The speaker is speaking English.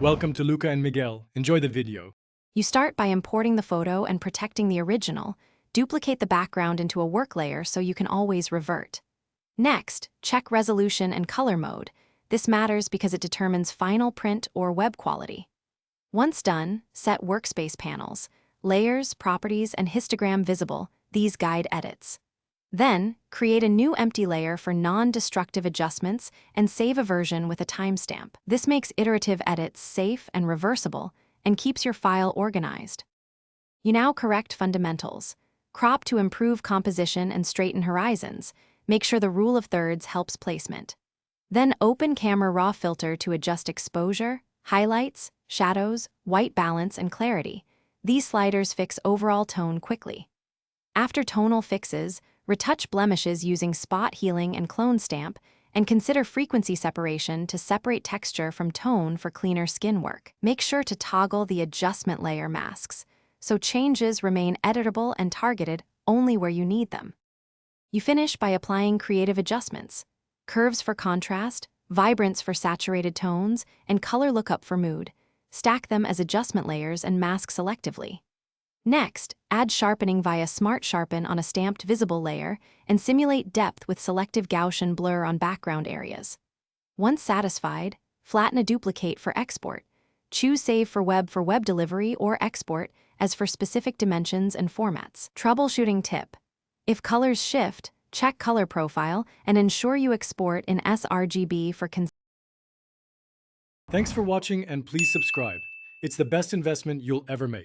Welcome to Luca and Miguel. Enjoy the video. You start by importing the photo and protecting the original. Duplicate the background into a work layer so you can always revert. Next, check resolution and color mode. This matters because it determines final print or web quality. Once done, set workspace panels, layers, properties, and histogram visible. These guide edits. Then, create a new empty layer for non-destructive adjustments and save a version with a timestamp. This makes iterative edits safe and reversible and keeps your file organized. You now correct fundamentals. Crop to improve composition and straighten horizons. Make sure the rule of thirds helps placement. Then open Camera Raw Filter to adjust exposure, highlights, shadows, white balance, and clarity. These sliders fix overall tone quickly. After tonal fixes, retouch blemishes using spot healing and clone stamp, and consider frequency separation to separate texture from tone for cleaner skin work. Make sure to toggle the adjustment layer masks, so changes remain editable and targeted only where you need them. You finish by applying creative adjustments: curves for contrast, vibrance for saturated tones, and color lookup for mood. Stack them as adjustment layers and mask selectively. Next, add sharpening via Smart Sharpen on a stamped visible layer and simulate depth with selective Gaussian blur on background areas. Once satisfied, flatten a duplicate for export. Choose Save for web delivery or Export as for specific dimensions and formats. Troubleshooting tip: if colors shift, check color profile and ensure you export in sRGB for Thanks for watching and please subscribe. It's the best investment you'll ever make.